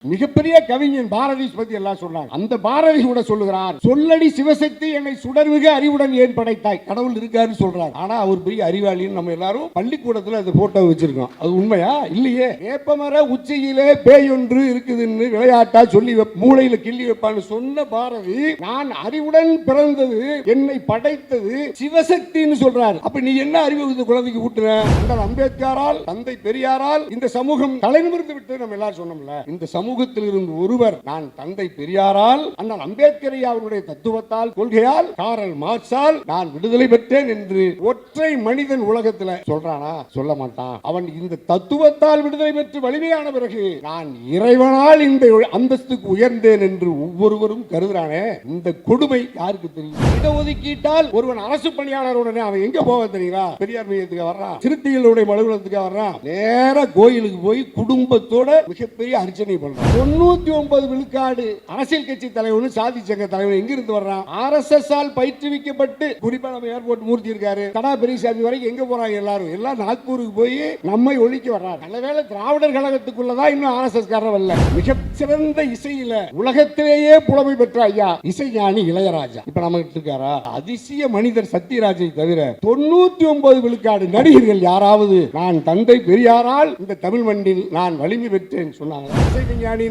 மிகப்பெரிய கவிஞன் பாரதி பத்தி எல்லாம் சொன்னாங்க. அந்த பாரதி கூட சொல்லுகிறார், சொல்லடி சிவசக்தி என்னை சுடர்மிக அறிவுடன் ஏன் படைத்தாய். கடவுள் இருக்காருன்னு சொல்றாரு. ஆனா அவர் பெரிய அறிவாளின்னு நம்ம எல்லாரும் பள்ளிக்கூடத்துல அது போட்டோ வச்சிருக்கோம். அது உண்மையா இல்லையே? வேப்பமர உச்சியிலே பேய் ஒன்று இருக்குதுன்னு விளையாட்டா சொல்லி மூளையில கிள்ளி வைப்பான்னு சொன்ன பாரதி, நான் அறிவுடன் பிறந்தது, என்னை படைத்தது சிவசக்தின்னு சொல்றாரு. அப்ப நீ என்ன அறிவு குழந்தைக்கு ஊட்டுற? அம்பேத்கரால், தந்தை பெரியாரால் இந்த சமூகம் தலைநிமிர்ந்து விட்டு நம்ம எல்லாரும் சொன்னோம்ல. இந்த சமூகத்தில் இருந்து ஒருவர், நான் தந்தை பெரியாரால், அண்ணன் அம்பேத்கரை அவருடைய தத்துவத்தால், கொள்கையால், காரல் மார்க்ஸால் நான் விடுதலை பெற்றேன் என்று ஒற்றை மனிதன் உலகத்தில் சொல்றானா? சொல்ல மாட்டான். அவன் இந்த தத்துவத்தால் விடுதலை பெற்று வலிமையான பிறகு நான் இறைவனால் இந்த அந்தஸ்துக்கு உயர்ந்தேன் என்று ஒவ்வொருவரும் கருதுறானே. இந்த கொடுமை யாருக்கு தெரியும்? இடஒதுக்கீட்டால் ஒருவன் அரசு பணியாளருடனே அவன் எங்க போவ தெரியுங்களா? பெரியார் மையத்துக்கு வர்றான், சிறுத்தைகளுடைய அலுவலகத்துக்கு வர்றான், நேர கோயிலுக்கு போய் குடும்பத்தோட மிகப்பெரிய அர்ச்சனை பண்றான். 99 விழுக்காடு அரசியல் கட்சி தலைவரும் சாதி சங்க தலைவர் எங்க இருந்து வர்றான்? ஆர்எஸ்எஸ் ஆல் பயிற்றுவிக்கப்பட்டு, குறிப்பா நம்ம ஏர்போர்ட் மூர்த்தி இருக்காரு, கடா பெரியசாமி வரைக்கும் எங்க போறாங்க? எல்லாரும் எல்லாம் நாக்பூருக்கு போய் நம்மை ஒழிக்க வர்றாங்க. நல்லவேளை திராவிடர் கழகத்துக்குள்ளதான் இன்னும் ஆர்எஸ்எஸ் காரர் வரல. மிகச்சிறந்த இசையில உலகத்திலேயே புலமை பெற்ற ஐயா இசைஞானி இளையராஜா இப்ப நம்ம இருக்காரா? அதிசய மனிதர் சத்யராஜை தவிர 99 விழுக்காடு நடிகர்கள் யாராவது நான் தந்தை பெரியாரால் இந்த தமிழ் மண்ணில் நான் வலிமை பெற்றேன் சொன்னாங்க?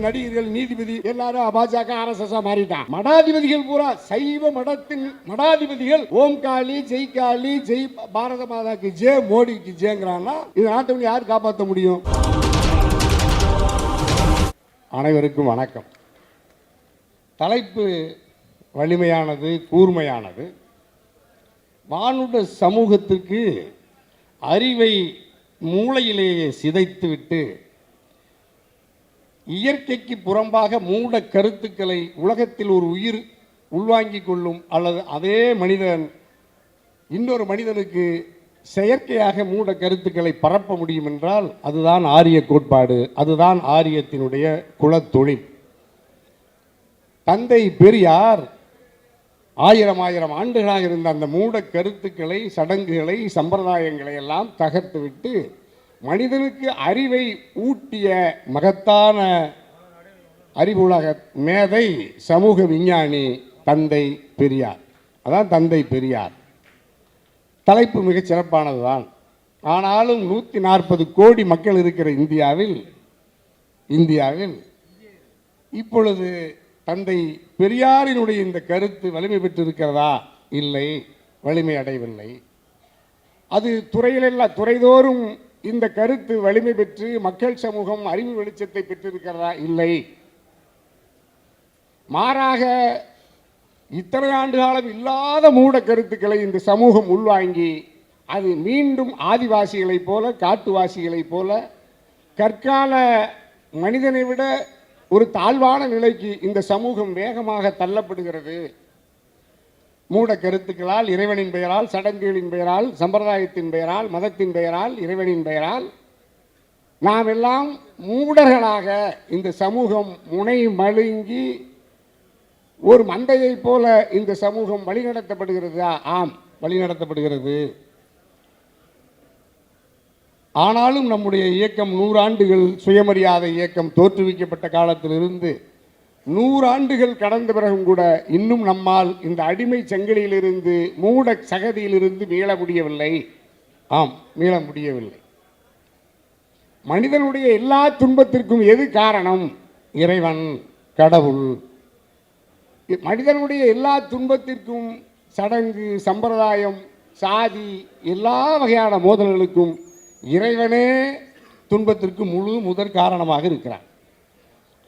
நடிகர்கள், நீதிபதி எல்லாரும் பாஜக ஆர்எஸ்எஸ் மாறிட்டான். மடாதிபதிகள் பூரா சைவ மடத்தின் மடாதிபதிகள் ஓம் காளி, ஜெய் காளி, ஜெய் பாரத மாதாக்கு ஜெய், மோடிக்கு ஜெயங்கிறான்னா இது நாட்டை யார் காப்பாற்ற முடியும்? அனைவருக்கும் வணக்கம். தலைப்பு வலிமையானது, கூர்மையானது. மானுட சமூகத்திற்கு அறிவை மூளையிலேயே சிதைத்துவிட்டு இயற்கைக்கு புறம்பாக மூட கருத்துக்களை உலகத்தில் ஒரு உயிர் உள்வாங்கிக் கொள்ளும், அல்லது அதே மனிதன் இன்னொரு மனிதனுக்கு செயற்கையாக மூட கருத்துக்களை பரப்ப முடியும் என்றால் அதுதான் ஆரிய கோட்பாடு, அதுதான் ஆரியத்தினுடைய குலத்தொழில். தந்தை பெரியார் 1000 ஆண்டுகளாக இருந்த அந்த மூட கருத்துக்களை, சடங்குகளை, சம்பிரதாயங்களை எல்லாம் தகர்த்துவிட்டு மனிதனுக்கு அறிவை ஊட்டிய மகத்தான அறிவுலக மேதை, சமூக விஞ்ஞானி தந்தை பெரியார். அதான் தந்தை பெரியார். தலைப்பு மிகச் சிறப்பானதுதான். ஆனாலும் 140 கோடி மக்கள் இருக்கிற இந்தியாவில் இப்பொழுது தந்தை பெரியாரினுடைய இந்த கருத்து வலிமை பெற்றிருக்கிறதா? இல்லை, வலிமை அடையவில்லை. அது துறைதோறும் இந்த கருத்து வலிமை பெற்று மக்கள் சமூகம் அறிவு வெளிச்சத்தை பெற்றிருக்கிறதா? இல்லை. மாறாக இத்தனை ஆண்டு காலம் இல்லாத மூட கருத்துக்களை இந்த சமூகம் உள்வாங்கி அது மீண்டும் ஆதிவாசிகளைப் போல, காட்டுவாசிகளைப் போல, கற்கால மனிதனை விட ஒரு தாழ்வான நிலைக்கு இந்த சமூகம் வேகமாக தள்ளப்படுகிறது. மூட கருத்துக்களால், இறைவனின் பெயரால், சடங்குகளின் பெயரால், சம்பிரதாயத்தின் பெயரால், மதத்தின் பெயரால், இறைவனின் பெயரால் நாம் எல்லாம் மூடர்களாக இந்த சமூகம் முனை மழுங்கி ஒரு மந்தையை போல இந்த சமூகம் வழிநடத்தப்படுகிறதா? ஆம், வழிநடத்தப்படுகிறது. ஆனாலும் நம்முடைய இயக்கம் 100 ஆண்டுகள் சுயமரியாதை இயக்கம் தோற்றுவிக்கப்பட்ட காலத்திலிருந்து 100 ஆண்டுகள் கடந்த பிறகும் கூட இன்னும் நம்மால் இந்த அடிமை சங்கிலியிலிருந்து, மூட சகதியிலிருந்து மீள முடியவில்லை. ஆம், மீள முடியவில்லை. மனிதனுடைய எல்லா துன்பத்திற்கும் எது காரணம்? இறைவன், கடவுள். மனிதனுடைய எல்லா துன்பத்திற்கும், சடங்கு, சம்பிரதாயம், சாதி, எல்லா வகையான மோதல்களுக்கும் இறைவனே துன்பத்திற்கு முதற் காரணமாக இருக்கிறார்.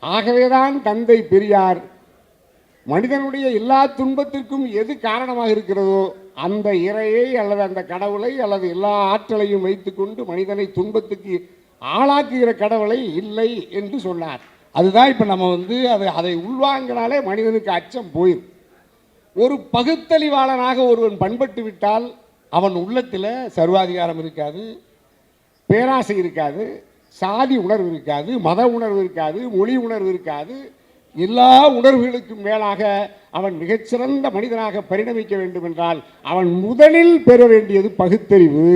ஆகவேதான் தந்தை பெரியார் மனிதனுடைய எல்லா துன்பத்திற்கும் எது காரணமாக இருக்கிறதோ அந்த இறையை அல்லது அந்த கடவுளை அல்லது எல்லா ஆற்றலையும் வைத்துக்கொண்டு மனிதனை துன்பத்துக்கு ஆளாக்குகிற கடவுளை இல்லை என்று சொன்னார். அதுதான் இப்போ நம்ம அதை உள்வாங்கினாலே மனிதனுக்கு அச்சம் போயிடும். ஒரு பகுத்தறிவாளனாக ஒருவன் பண்பட்டு விட்டால் அவன் உள்ளத்தில் சர்வாதிகாரம் இருக்காது, பேராசை இருக்காது, சாதி உணர்வு இருக்காது, மத உணர்வு இருக்காது, மொழி உணர்வு இருக்காது. எல்லா உணர்வுகளுக்கும் மேலாக அவன் மிகச்சிறந்த மனிதனாக பரிணமிக்க வேண்டும் என்றால் அவன் முதலில் பெற வேண்டியது பகுத்தறிவு.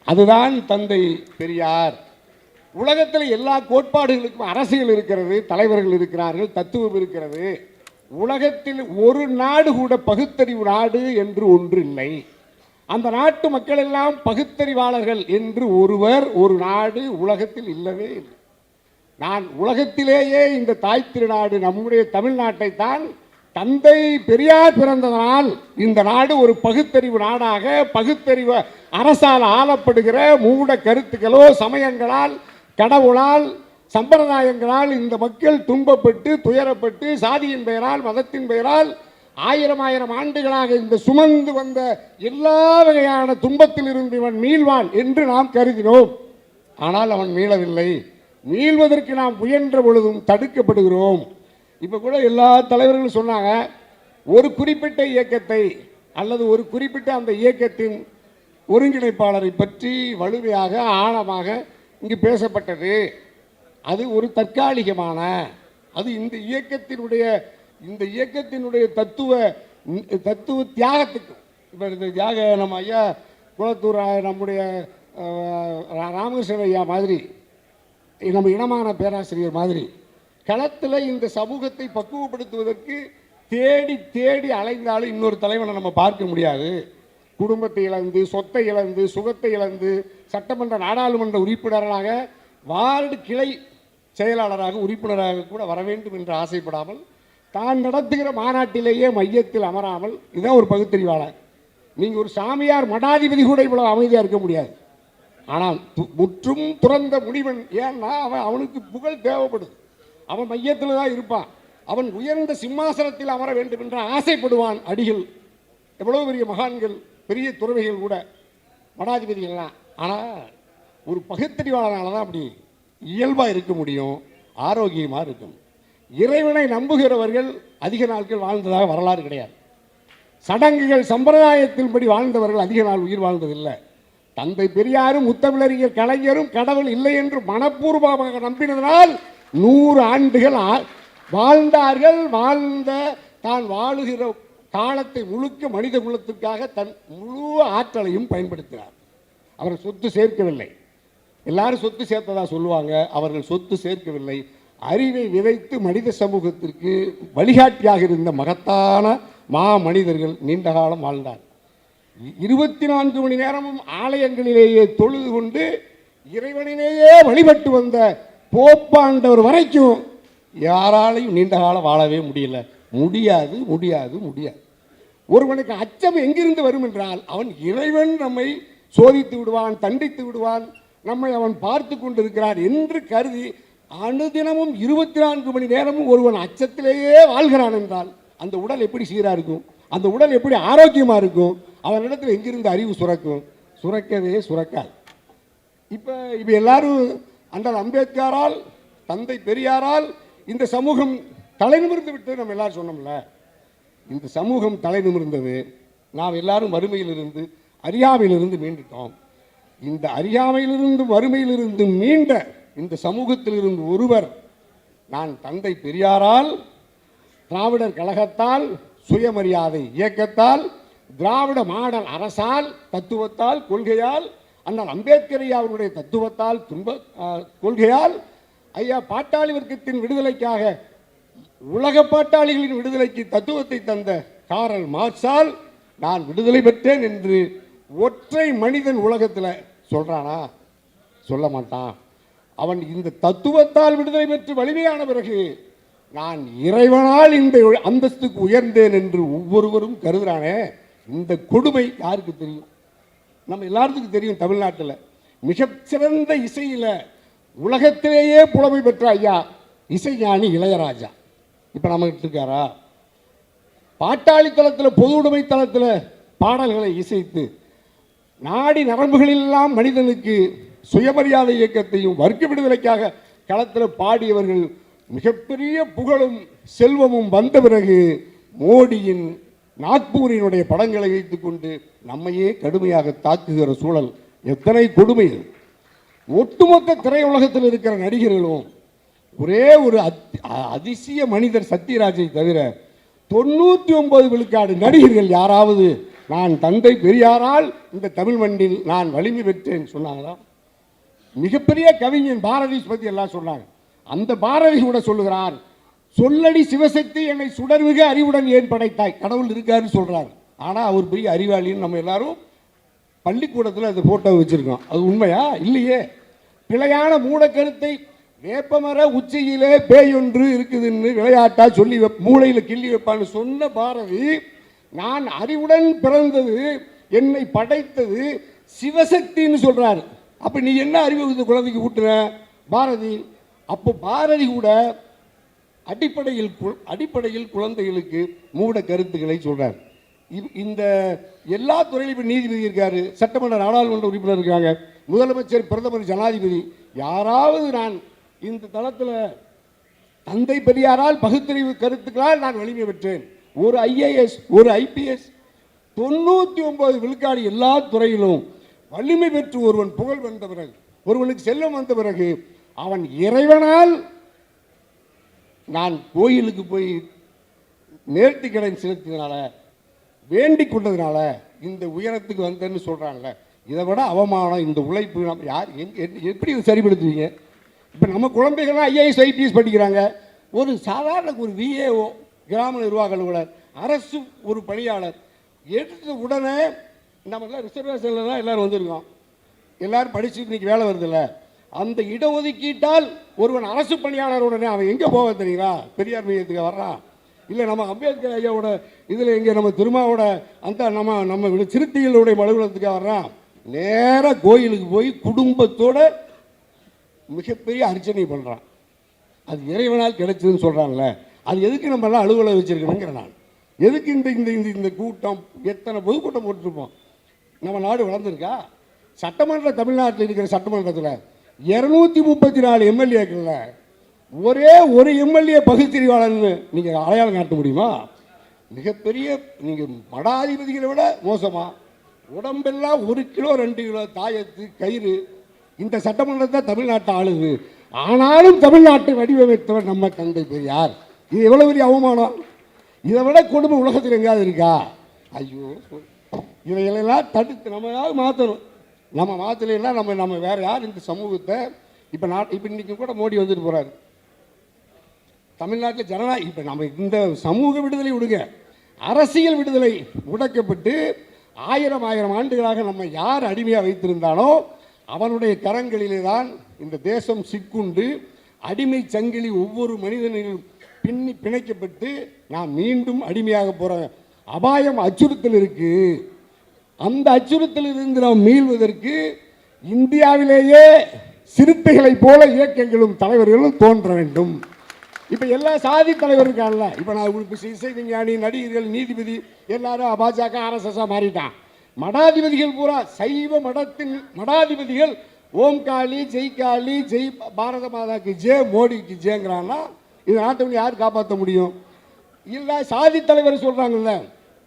அதுதான் தந்தை பெரியார் உலகத்தில் எல்லா கோட்பாடுகளுக்கும் அரசியல் இருக்கிறது, தலைவர்கள் இருக்கிறார்கள், தத்துவம் இருக்கிறது. உலகத்தில் ஒரு நாடு கூட பகுத்தறிவு நாடு என்று ஒன்று இல்லை. அந்த நாட்டு மக்கள் எல்லாம் பகுத்தறிவாளர்கள் என்று ஒரு நாடு உலகத்தில் இல்லவே இல்லை. நான் உலகத்திலேயே இந்த தாய் திருநாடு நம்முடைய தமிழ்நாட்டை தான் தந்தை பெரியார் பிறந்ததனால் இந்த நாடு ஒரு பகுத்தறிவு நாடாக, பகுத்தறிவு அரசால் ஆளப்படுகிற மூட கருத்துக்களோ சமயங்களால் கடவுளால் சம்பிரதாயங்களால் இந்த மக்கள் துன்பப்பட்டு துயரப்பட்டு சாதியின் பெயரால் மதத்தின் பெயரால் ஆயிரம் ஆண்டுகளாக இந்த சுமந்து வந்த எல்லா வகையான துன்பத்தில் இருந்து இவன் மீள்வான் என்று நாம் கருதினோம். ஆனால் அவன் மீளவில்லை. மீள்வதற்கு நாம் முயன்ற பொழுதும் தடுக்கப்படுகிறோம். இப்போ கூட எல்லா தலைவர்களும் சொன்னாங்க, ஒரு குறிப்பிட்ட இயக்கத்தை அல்லது ஒரு குறிப்பிட்ட அந்த இயக்கத்தின் ஒருங்கிணைப்பாளரை பற்றி வலுவையாக ஆழமாக இங்கு பேசப்பட்டது. அது ஒரு தற்காலிகமான, அது இந்த இயக்கத்தினுடைய தத்துவ தியாகத்துக்கு. இப்போ இந்த தியாக நம்ம ஐயா குளத்தூர் நம்முடைய ராமகிருஷ்ணன் ஐயா மாதிரி, நம்ம இனமான பேராசிரியர் மாதிரி களத்தில் இந்த சமூகத்தை பக்குவப்படுத்துவதற்கு தேடி தேடி அலைந்தாலும் இன்னொரு தலைவனை நம்ம பார்க்க முடியாது. குடும்பத்தை இழந்து, சொத்தை இழந்து, சுகத்தை இழந்து, சட்டமன்ற நாடாளுமன்ற உறுப்பினராக, வார்டு கிளை செயலாளராக, உறுப்பினராக கூட வர வேண்டும் என்று ஆசைப்படாமல், தான் நடத்துகிற மாநாட்டிலேயே மையத்தில் அமராமல், இதுதான் ஒரு பகுத்தறிவாளர். நீங்கள் ஒரு சாமியார் மடாதிபதி கூட இவ்வளவு அமைதியாக இருக்க முடியாது. ஆனால் முற்றும் துறந்த முனிவன், ஏன்னா அவனுக்கு புகழ் தேவைப்படுது. அவன் மையத்தில் தான் இருப்பான். அவன் உயர்ந்த சிம்மாசனத்தில் அமர வேண்டும் என்று ஆசைப்படுவான். அடிகள் எவ்வளவு பெரிய மகான்கள், பெரிய துறவிகள் கூட, மடாதிபதிகள்லாம். ஆனால் ஒரு பகுத்தறிவாளனால தான் அப்படி இயல்பாக இருக்க முடியும், ஆரோக்கியமாக இருக்கும். இறைவனை நம்புகிறவர்கள் அதிக நாட்கள் வாழ்ந்ததாக வரலாறு கிடையாது. சடங்குகள் சம்பிரதாயத்தின்படி வாழ்ந்தவர்கள் அதிக நாள் உயிர் வாழ்ந்ததில்லை. தந்தை பெரியாரும் முத்தமிழறிஞர் கலைஞரும் கடவுள் இல்லை என்று மனப்பூர்வமாக நம்பினதனால் 100 ஆண்டுகள் வாழ்ந்தார்கள். தான் வாழுகிற காலத்தை முழுக்க மனித குலத்திற்காக தன் முழு ஆற்றலையும் பயன்படுத்தினார். அவர் சொத்து சேர்க்கவில்லை. எல்லாரும் சொத்து சேர்த்ததா சொல்லுவாங்க. அவர்கள் சொத்து சேர்க்கவில்லை. அறிவை விதைத்து மனித சமூகத்திற்கு வழிகாட்டியாக இருந்த மகத்தான மனிதர்கள் நீண்ட காலம் வாழ்ந்தார். 24 மணி நேரமும் ஆலயங்களிலேயே தொழுது கொண்டு இறைவனிலேயே வழிபட்டு வந்த போப்பாண்டவர் வரைக்கும் யாராலையும் நீண்ட காலம் வாழவே முடியாது. ஒருவனுக்கு அச்சம் எங்கிருந்து வரும் என்றால், அவன் இறைவன் நம்மை சோதித்து விடுவான், தண்டித்து விடுவான், நம்மை அவன் பார்த்து கொண்டிருக்கிறார் என்று கருதி அனுதினமும் 24 மணி நேரமும் ஒருவன் அச்சத்திலேயே வாழ்கிறான் என்றால் அந்த உடல் எப்படி சீராக இருக்கும்? அந்த உடல் எப்படி ஆரோக்கியமாக இருக்கும்? அவனிடத்தில் எங்கிருந்து அறிவு சுரக்கும்? சுரக்கவே சுரக்காது. இப்போ எல்லாரும் அண்ணல் அம்பேத்கரால், தந்தை பெரியாரால் இந்த சமூகம் தலை நிமிர்ந்து விட்டு நம்ம எல்லாரும் சொன்னோம்ல. இந்த சமூகம் தலை நிமிர்ந்தது. நாம் எல்லாரும் வறுமையிலிருந்து, அறியாமையிலிருந்து மீண்டுட்டோம். இந்த அறியாமையிலிருந்து, வறுமையிலிருந்து மீண்ட இந்த சமூகத்தில் இருந்து ஒருவர், நான் தந்தை பெரியாரால், திராவிடர் கழகத்தால், சுயமரியாதை இயக்கத்தால், திராவிட மாடல் அரசால், தத்துவத்தால், கொள்கையால், அண்ணல் அம்பேத்கர் அவருடைய தத்துவத்தால், கொள்கையால், ஐயா பாட்டாளி வர்க்கத்தின் விடுதலைக்காக, உலக பாட்டாளிகளின் விடுதலைக்கு தத்துவத்தை தந்த காரல் மார்க்ஸால் நான் விடுதலை பெற்றேன் என்று ஒற்றை மனிதன் உலகத்தில் சொல்றானா? சொல்ல மாட்டான். அவன் இந்த தத்துவத்தால் விடுதலை பெற்று வலிமையான பிறகு நான் இறைவனால் இந்த அந்தஸ்துக்கு உயர்ந்தேன் என்று ஒவ்வொருவரும் கருதுறானே, இந்த கொடுமை யாருக்கு தெரியும்? நம்ம எல்லாத்துக்கும் தெரியும். தமிழ்நாட்டில் மிகச்சிறந்த இசையில் உலகத்திலேயே புலமை பெற்ற ஐயா இசைஞானி இளையராஜா இப்போ நம்மகிட்ட இருக்காரா? பாட்டாளி தளத்தில், பொது உடைமை தளத்தில் பாடல்களை இசைத்து நாடி நரம்புகளெல்லாம் மனிதனுக்கு சுயமரியாதை இயக்கத்தையும் வர்க்க விடுதலைக்காக களத்தில் பாடியவர்கள் மிகப்பெரிய புகழும் செல்வமும் வந்த பிறகு மோடியின், நாக்பூரினுடைய படங்களை வைத்துக்கொண்டு நம்மையே கடுமையாக தாக்குகிற சூழல் எத்தனை கொடுமை! ஒட்டுமொத்த திரையுலகத்தில் இருக்கிற நடிகர்களும் ஒரே ஒரு அதிசய மனிதர் சத்யராஜை தவிர 99 விழுக்காடு நடிகர்கள் யாராவது நான் தந்தை பெரியாரால் இந்த தமிழ் மண்ணில் நான் வலிமை பெற்றேன் சொன்னாங்களா? மிகப்பெரிய கவிஞன் பாரதி பத்தி எல்லாம் சொன்னாங்க. அந்த பாரதி கூட சொல்லுகிறார், சொல்லடி சிவசக்தி என்னை சுடர்மிகு அறிவுடன் ஏன் படைத்தாய். கடவுள் இருக்காருன்னு சொல்றாரு. ஆனா அவர் பெரிய அறிவாளின்னு நம்ம எல்லாரும் பள்ளிக்கூடத்தில் அந்த போட்டோ வச்சிருக்கோம். அது உண்மையா? இல்லையே. பிழையான மூட கருத்தை வேப்பமர உச்சியிலே பேய் ஒன்று இருக்குதுன்னு விளையாட்டா சொல்லி மூளையில கிள்ளி வைப்பான்னு சொன்ன பாரதி, நான் அறிவுடன் பிறந்தது, என்னை படைத்தது சிவசக்தின்னு சொல்றாரு. அப்ப நீ என்ன அறிவு இந்த குழந்தைக்கு ஊட்டுற பாரதி? அப்போ பாரதி கூட அடிப்படையில் குழந்தைகளுக்கு மூட கருத்துக்களை சொல்றார். இந்த எல்லா துறையிலும் நீதிபதி இருக்காரு, சட்டமன்ற நாடாளுமன்ற உறுப்பினர் இருக்காங்க, முதலமைச்சர், பிரதமர், ஜனாதிபதி. யாராவது நான் இந்த தளத்தில் தந்தை பெரியாரால் பகுத்தறிவு கருத்துக்களால் நான் வலிமை பெற்றேன், ஒரு ஐஏஎஸ் ஒரு ஐபிஎஸ் 99 விழுக்காடு எல்லா துறையிலும் வலிமை பெற்று ஒருவன் புகழ் வந்த பிறகு, ஒருவனுக்கு செல்லம் வந்த பிறகு, அவன் இறைவனால் நான் கோயிலுக்கு போய் நேர்த்தி கடன் செலுத்தினால, வேண்டிக் கொண்டதுனால இந்த உயரத்துக்கு வந்தேன்னு சொல்றாங்கல்ல, இதை விட அவமானம் இந்த உழைப்பு நம்ம யார் எப்படி சரிப்படுத்துவீங்க? இப்போ நம்ம குழந்தைகள்லாம் ஐஏஎஸ் ஐபிஎஸ் படிக்கிறாங்க. ஒரு சாதாரண ஒரு விஏஓ, கிராம நிர்வாக அலுவலர், அரசு ஒரு பணியாளர் எடுத்த உடனே நம்ம ரிசர்வேஷனில் தான் எல்லோரும் வந்திருக்கோம். எல்லோரும் படித்து இன்னைக்கு வேலை வருதில்ல. அந்த இடஒதுக்கீட்டால் ஒருவன் அரசு பணியாளர் உடனே அவன் எங்கே போக தெரியுங்களா? பெரியார் மையத்துக்கு வர்றான். இல்லை நம்ம அம்பேத்கர் ஐயாவோட இதில் எங்கே நம்ம திருமாவோட அந்த நம்ம சிறுத்தைகளுடைய அலுவலகத்துக்காக வர்றான். நேராக கோயிலுக்கு போய் குடும்பத்தோட மிகப்பெரிய அர்ச்சனை பண்ணுறான். அது இறைவனால் கிடைச்சதுன்னு சொல்கிறாங்களே, அது எதுக்கு நம்ம எல்லாம் அலுவலகம் வச்சுருக்கணுங்கிற நான். எதுக்கு இந்த இந்த இந்த கூட்டம், எத்தனை பொதுக்கூட்டம் போட்டுருப்போம்? நம்ம நாடு வளர்ந்துருக்கா? சட்டமன்ற தமிழ்நாட்டில் இருக்கிற சட்டமன்றத்தில் 234 எம்எல்ஏக்களில் ஒரே ஒரு எம்எல்ஏ பகுத்தறிவாளர்னு நீங்கள் அடையாளம் காட்ட முடியுமா? மிகப்பெரிய நீங்கள் மடாதிபதிகளை விட மோசமாக உடம்பெல்லாம் 1 கிலோ 2 கிலோ தாயத்து கயிறு இந்த சட்டமன்றத்தை தமிழ்நாட்டை ஆளுது. ஆனாலும் தமிழ்நாட்டை வடிவமைத்தவர் நம்ம தந்தை பெரியார். இது எவ்வளோ பெரிய அவமானம்! இதை விட கொடுமை உலகத்தில் எங்கேயாவது இருக்கா? ஐயோ, இதையெல்லாம் தடுத்து நம்ம ஏதாவது மாற்றணும். நம்ம மாற்றலைன்னா நம்ம வேற யார் இந்த சமூகத்தை இப்போ இன்னைக்கு கூட மோடி வந்துட்டு போகிறாரு. தமிழ்நாட்டில் ஜனநாயகம் இப்போ நம்ம இந்த சமூக விடுதலை விடுங்க, அரசியல் விடுதலை முடக்கப்பட்டு 1000 ஆண்டுகளாக நம்ம யார் அடிமையாக வைத்திருந்தானோ அவனுடைய கரங்களிலே தான் இந்த தேசம் சிக்குண்டு அடிமை சங்கிலி ஒவ்வொரு மனிதனிலும் பிணைக்கப்பட்டு நாம் மீண்டும் அடிமையாக போகிற அபாயம், அச்சுறுத்தல் இருக்கு. அந்த அச்சுறுத்தலில் இருந்து நாம் மீள்வதற்கு இந்தியாவிலேயே சிறுத்தைகளைப் போல இயக்கங்களும் தலைவர்களும் தோன்ற வேண்டும். இப்போ எல்லா சாதி தலைவர் இருக்கான்ல, இப்போ நான் உங்களுக்கு இசை விஞ்ஞானி, நடிகர்கள், நீதிபதி எல்லாரும் பாஜக ஆர்எஸ்எஸ் மாறிட்டான். மடாதிபதிகள் பூரா சைவ மடத்தின் மடாதிபதிகள் ஓம் காளி, ஜெய் காளி, ஜெய் பாரத மாதாக்கு ஜே, மோடிக்கு ஜேங்கிறான்னா இது நாட்டை யார் காப்பாற்ற முடியும்? இல்லை சாதி தலைவர் சொல்கிறாங்கல்ல,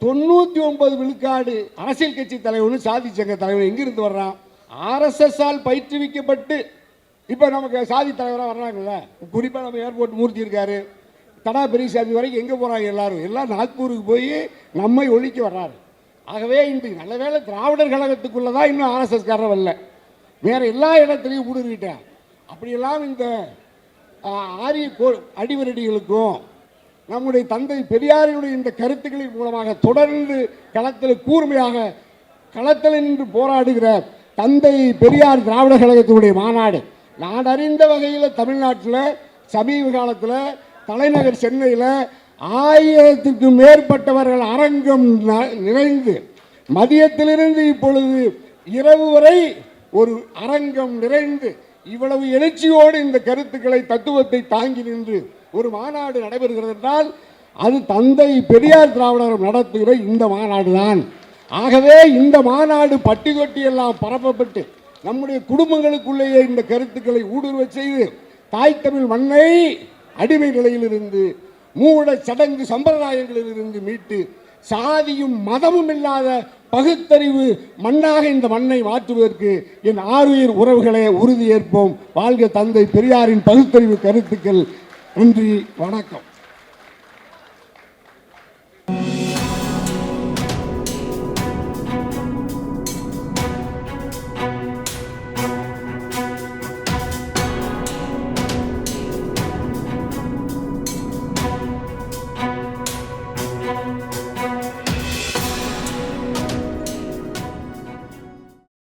99 விழுக்காடு அரசியல் கட்சி தலைவனு சாதி சங்க தலைவர் எங்கிருந்து வர்றான்? ஆர்எஸ்எஸ்ஸால் பயிற்றுவிக்கப்பட்டு இப்போ நமக்கு சாதி தலைவராக வர்றாங்கல்ல. குறிப்பாக நம்ம ஏர்போர்ட் மூர்த்தி இருக்காரு, தடா பெரியசாமி வரைக்கும் எங்கே போகிறாங்க? எல்லாம் நாக்பூருக்கு போய் நம்மை ஒழிக்க வர்றாரு. ஆகவே இன்று நல்ல வேளை திராவிடர் கழகத்துக்குள்ளே தான் இன்னும் ஆர்எஸ்எஸ் காரர் வரல, வேறு எல்லா இடத்துலையும் ஊடுருவிட்டேன். அப்படியெல்லாம் இந்த ஆரிய அடிவரடிகளுக்கும் நம்முடைய தந்தை பெரியாரினுடைய இந்த கருத்துக்களின் மூலமாக தொடர்ந்து களத்தில் கூர்மையாக களத்தில் நின்று போராடுகிற தந்தை பெரியார் திராவிடர் கழகத்தினுடைய மாநாடு நான் அறிந்த வகையில் தமிழ்நாட்டில் சமீப காலத்தில் தலைநகர் சென்னையில் 1000க்கும் மேற்பட்டவர்கள் அரங்கம் நிறைந்து, மதியத்திலிருந்து இப்பொழுது இரவு வரை ஒரு அரங்கம் நிறைந்து இவ்வளவு எழுச்சியோடு இந்த கருத்துக்களை, தத்துவத்தை தாங்கி நின்று ஒரு மாநாடு நடைபெறுகிறது என்றால் அது தந்தை பெரியார் திராவிடர் நடத்துகிற இந்த மாநாடு தான். ஆகவே இந்த மாநாடு பட்டி தொட்டி எல்லாம் பரப்பப்பட்டு நம்முடைய குடும்பங்களுக்குள்ளேயே இந்த கருத்துக்களை ஊடுருவ செய்து தாய் தமிழ் மண்ணை அடிமை நிலையிலிருந்து, மூட சடங்கு சம்பிரதாயங்களிலிருந்து மீட்டு சாதியும் மதமும் இல்லாத பகுத்தறிவு மண்ணாக இந்த மண்ணை மாற்றுவதற்கு என் ஆருயிர் உறவுகளை உறுதியேற்போம். வாழ்க தந்தை பெரியாரின் பகுத்தறிவு கருத்துக்கள். நன்றி, வணக்கம்.